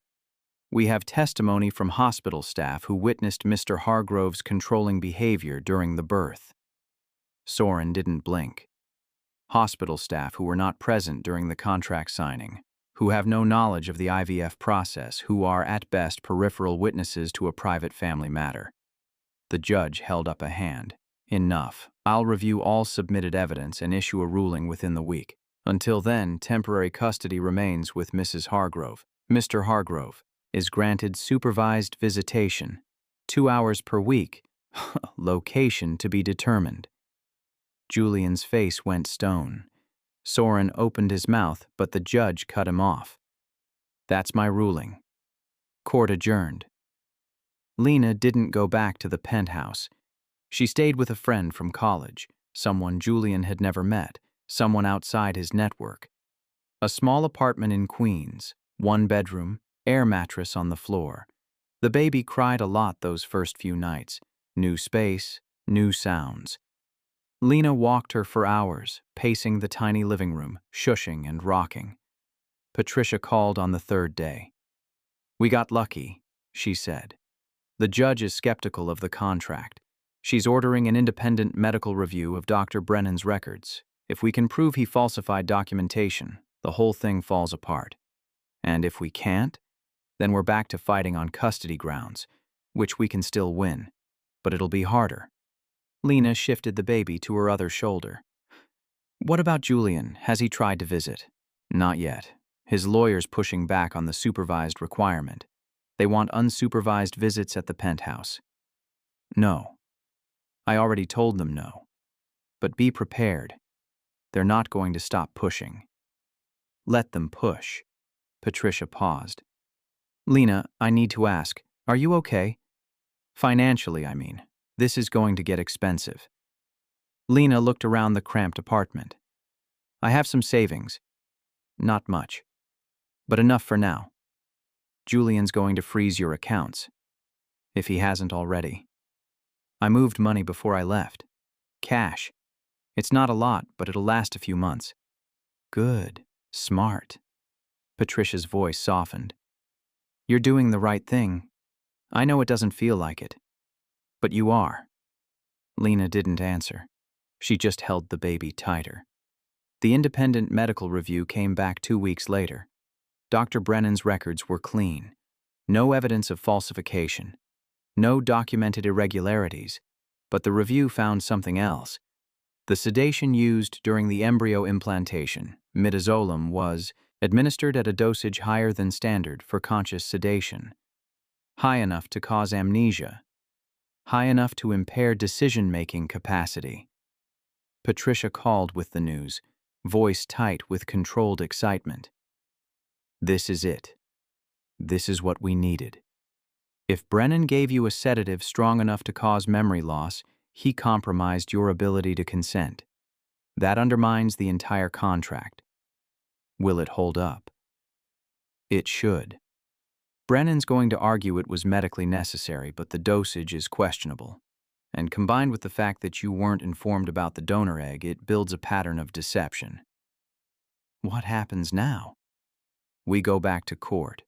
We have testimony from hospital staff who witnessed Mr. Hargrove's controlling behavior during the birth. Soren didn't blink. Hospital staff who were not present during the contract signing, who have no knowledge of the IVF process, who are at best peripheral witnesses to a private family matter. The judge held up a hand. Enough. I'll review all submitted evidence and issue a ruling within the week. Until then, temporary custody remains with Mrs. Hargrove. Mr. Hargrove is granted supervised visitation, 2 hours per week. Location to be determined. Julian's face went stone. Soren opened his mouth, but the judge cut him off. That's my ruling. Court adjourned. Lena didn't go back to the penthouse. She stayed with a friend from college, someone Julian had never met, someone outside his network. A small apartment in Queens, 1 bedroom, air mattress on the floor. The baby cried a lot those first few nights. New space, new sounds. Lena walked her for hours, pacing the tiny living room, shushing and rocking. Patricia called on the 3rd day. We got lucky, she said. The judge is skeptical of the contract. She's ordering an independent medical review of Dr. Brennan's records. If we can prove he falsified documentation, the whole thing falls apart. And if we can't, then we're back to fighting on custody grounds, which we can still win. But it'll be harder. Lena shifted the baby to her other shoulder. What about Julian? Has he tried to visit? Not yet. His lawyer's pushing back on the supervised requirement. They want unsupervised visits at the penthouse. No. I already told them no. But be prepared. They're not going to stop pushing. Let them push. Patricia paused. Lena, I need to ask, are you okay? Financially, I mean. This is going to get expensive. Lena looked around the cramped apartment. I have some savings. Not much. But enough for now. Julian's going to freeze your accounts. If he hasn't already. I moved money before I left. Cash. It's not a lot, but it'll last a few months. Good. Smart. Patricia's voice softened. You're doing the right thing. I know it doesn't feel like it. But you are. Lena didn't answer. She just held the baby tighter. The independent medical review came back 2 weeks later. Dr. Brennan's records were clean. No evidence of falsification. No documented irregularities. But the review found something else. The sedation used during the embryo implantation, midazolam, was administered at a dosage higher than standard for conscious sedation. High enough to cause amnesia. High enough to impair decision-making capacity. Patricia called with the news, voice tight with controlled excitement. This is it. This is what we needed. If Brennan gave you a sedative strong enough to cause memory loss, he compromised your ability to consent. That undermines the entire contract. Will it hold up? It should. Brennan's going to argue it was medically necessary, but the dosage is questionable. And combined with the fact that you weren't informed about the donor egg, it builds a pattern of deception. What happens now? We go back to court.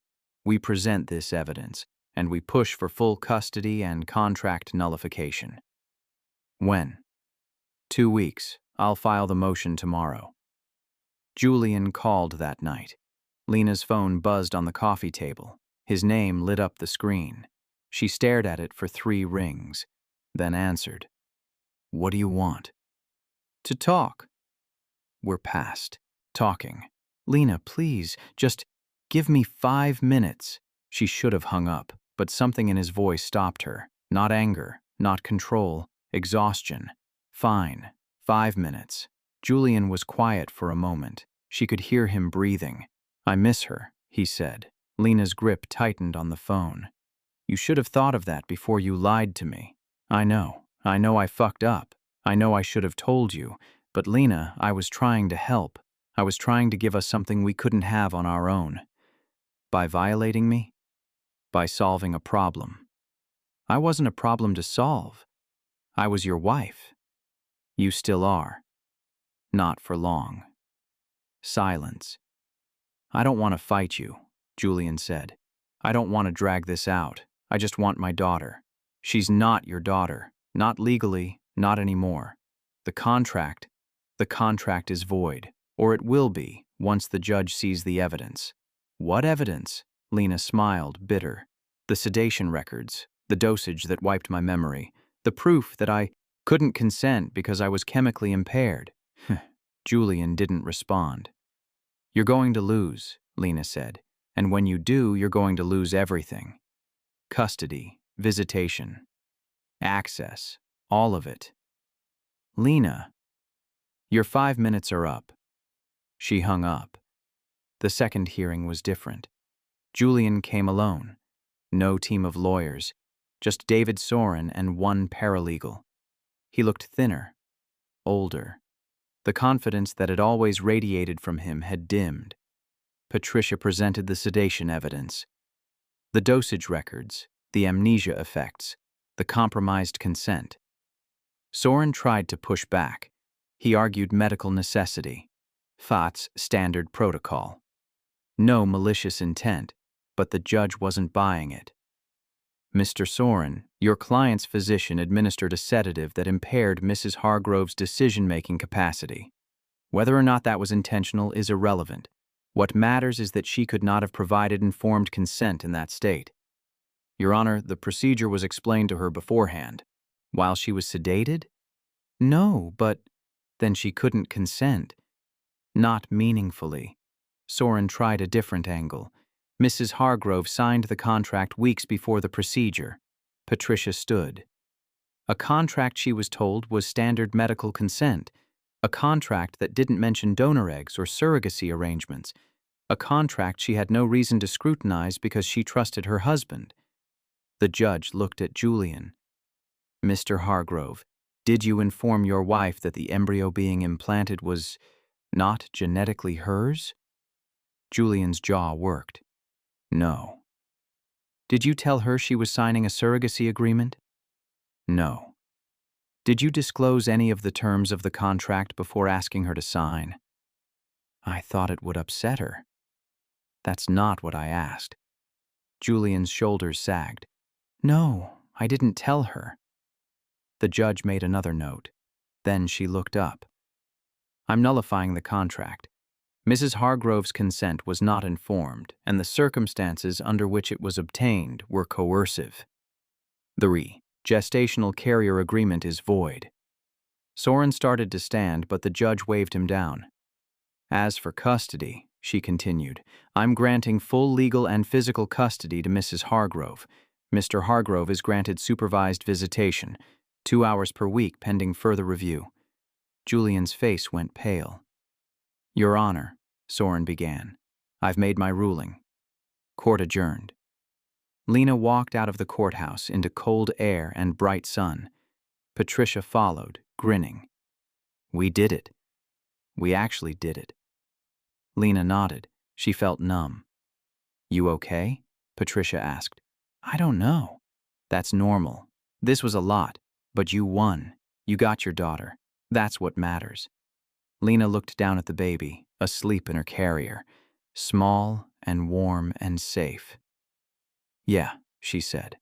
We present this evidence, and we push for full custody and contract nullification. When? 2 weeks. I'll file the motion tomorrow. Julian called that night. Lena's phone buzzed on the coffee table. His name lit up the screen. She stared at it for 3 rings, then answered. What do you want? To talk. We're past talking. Lena, please, just give me 5 minutes. She should have hung up, but something in his voice stopped her. Not anger, not control, exhaustion. Fine. 5 minutes. Julian was quiet for a moment. She could hear him breathing. "I miss her," he said. Lena's grip tightened on the phone. "You should have thought of that before you lied to me. I know I fucked up. I know I should have told you. But Lena, I was trying to help. I was trying to give us something we couldn't have on our own. By violating me? By solving a problem. I wasn't a problem to solve. I was your wife. You still are. Not for long." Silence. "I don't want to fight you," Julian said. "I don't want to drag this out. I just want my daughter. She's not your daughter. Not legally, not anymore. The contract is void. Or it will be, once the judge sees the evidence." "What evidence?" Lena smiled, bitter. "The sedation records, the dosage that wiped my memory, the proof that I couldn't consent because I was chemically impaired." Julian didn't respond. "You're going to lose," Lena said. "And when you do, you're going to lose everything. Custody, visitation, access, all of it." "Lena, your 5 minutes are up." She hung up. The second hearing was different. Julian came alone. No team of lawyers, just David Soren and one paralegal. He looked thinner, older. The confidence that had always radiated from him had dimmed. Patricia presented the sedation evidence. The dosage records, the amnesia effects, the compromised consent. Soren tried to push back. He argued medical necessity, FAT's standard protocol. No malicious intent, but the judge wasn't buying it. "Mr. Soren, your client's physician administered a sedative that impaired Mrs. Hargrove's decision-making capacity. Whether or not that was intentional is irrelevant. What matters is that she could not have provided informed consent in that state. Your Honor, the procedure was explained to her beforehand. While she was sedated? No, but then she couldn't consent. Not meaningfully." Soren tried a different angle. "Mrs. Hargrove signed the contract weeks before the procedure." Patricia stood. A contract, she was told, was standard medical consent. A contract that didn't mention donor eggs or surrogacy arrangements. A contract she had no reason to scrutinize because she trusted her husband. The judge looked at Julian. "Mr. Hargrove, did you inform your wife that the embryo being implanted was not genetically hers?" Julian's jaw worked. "No." "Did you tell her she was signing a surrogacy agreement?" "No." "Did you disclose any of the terms of the contract before asking her to sign?" "I thought it would upset her." "That's not what I asked." Julian's shoulders sagged. "No, I didn't tell her." The judge made another note. Then she looked up. "I'm nullifying the contract. Mrs. Hargrove's consent was not informed, and the circumstances under which it was obtained were coercive. The gestational carrier agreement is void." Soren started to stand, but the judge waved him down. "As for custody," she continued, "I'm granting full legal and physical custody to Mrs. Hargrove. Mr. Hargrove is granted supervised visitation, 2 hours per week pending further review." Julian's face went pale. "Your Honor," Soren began, "I've made my ruling." Court adjourned. Lena walked out of the courthouse into cold air and bright sun. Patricia followed, grinning. "We did it. We actually did it." Lena nodded. She felt numb. "You okay?" Patricia asked. "I don't know." "That's normal. This was a lot, but you won. You got your daughter. That's what matters." Lena looked down at the baby, asleep in her carrier, small and warm and safe. "Yeah," she said.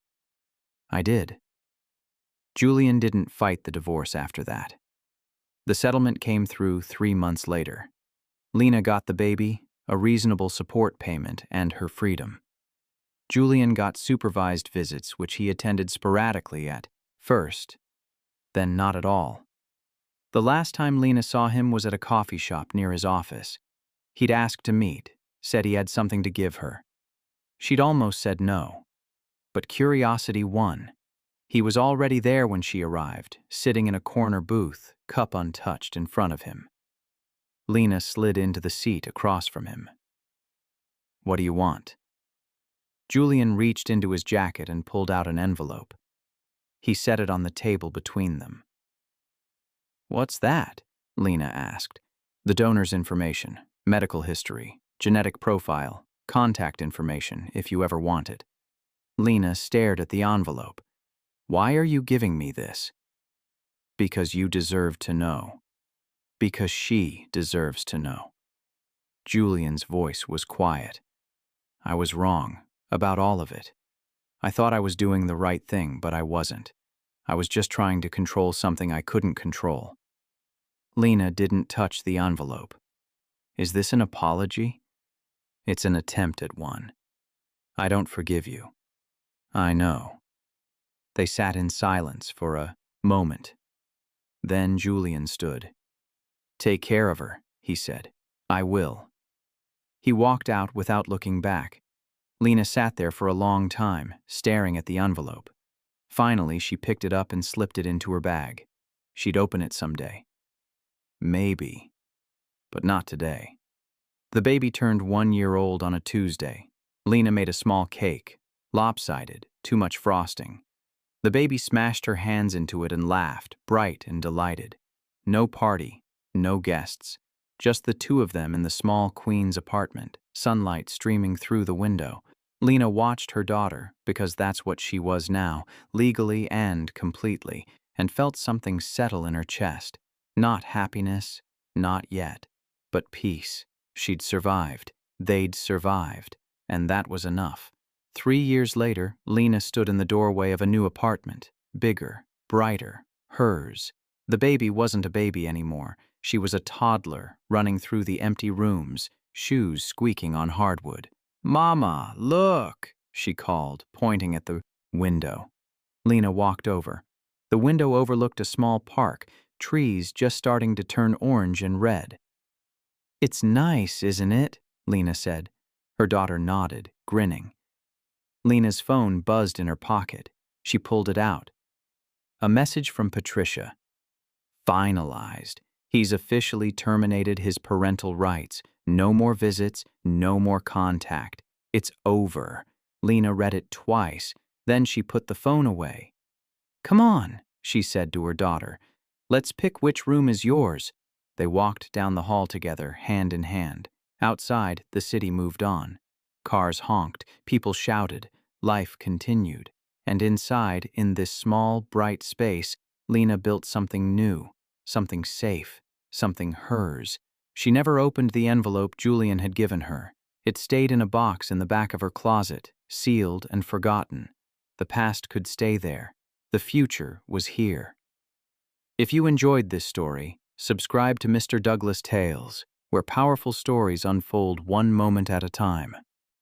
"I did." Julian didn't fight the divorce after that. The settlement came through 3 months later. Lena got the baby, a reasonable support payment, and her freedom. Julian got supervised visits, which he attended sporadically at first, then not at all. The last time Lena saw him was at a coffee shop near his office. He'd asked to meet, said he had something to give her. She'd almost said no. But curiosity won. He was already there when she arrived, sitting in a corner booth, cup untouched in front of him. Lena slid into the seat across from him. "What do you want?" Julian reached into his jacket and pulled out an envelope. He set it on the table between them. "What's that?" Lena asked. "The donor's information, medical history, genetic profile, contact information, if you ever want it." Lena stared at the envelope. "Why are you giving me this?" "Because you deserve to know. Because she deserves to know." Julian's voice was quiet. "I was wrong about all of it. I thought I was doing the right thing, but I wasn't. I was just trying to control something I couldn't control." Lena didn't touch the envelope. "Is this an apology?" "It's an attempt at one. I don't forgive you." "I know." They sat in silence for a moment. Then Julian stood. "Take care of her," he said. "I will." He walked out without looking back. Lena sat there for a long time, staring at the envelope. Finally, she picked it up and slipped it into her bag. She'd open it someday. Maybe. But not today. The baby turned 1 year old on a Tuesday. Lena made a small cake, lopsided, too much frosting. The baby smashed her hands into it and laughed, bright and delighted. No party, no guests, just the two of them in the small queen's apartment, sunlight streaming through the window. Lena watched her daughter, because that's what she was now, legally and completely, and felt something settle in her chest. Not happiness, not yet, but peace. She'd survived. They'd survived. And that was enough. 3 years later, Lena stood in the doorway of a new apartment, bigger, brighter, hers. The baby wasn't a baby anymore. She was a toddler, running through the empty rooms, shoes squeaking on hardwood. "Mama, look," she called, pointing at the window. Lena walked over. The window overlooked a small park, trees just starting to turn orange and red. "It's nice, isn't it?" Lena said. Her daughter nodded, grinning. Lena's phone buzzed in her pocket. She pulled it out. A message from Patricia. Finalized. He's officially terminated his parental rights. No more visits, no more contact. It's over. Lena read it twice. Then she put the phone away. "Come on," she said to her daughter. "Let's pick which room is yours." They walked down the hall together, hand in hand. Outside, the city moved on. Cars honked, people shouted, life continued. And inside, in this small, bright space, Lena built something new, something safe, something hers. She never opened the envelope Julian had given her. It stayed in a box in the back of her closet, sealed and forgotten. The past could stay there. The future was here. If you enjoyed this story, subscribe to Mr. Douglas Tales, where powerful stories unfold one moment at a time.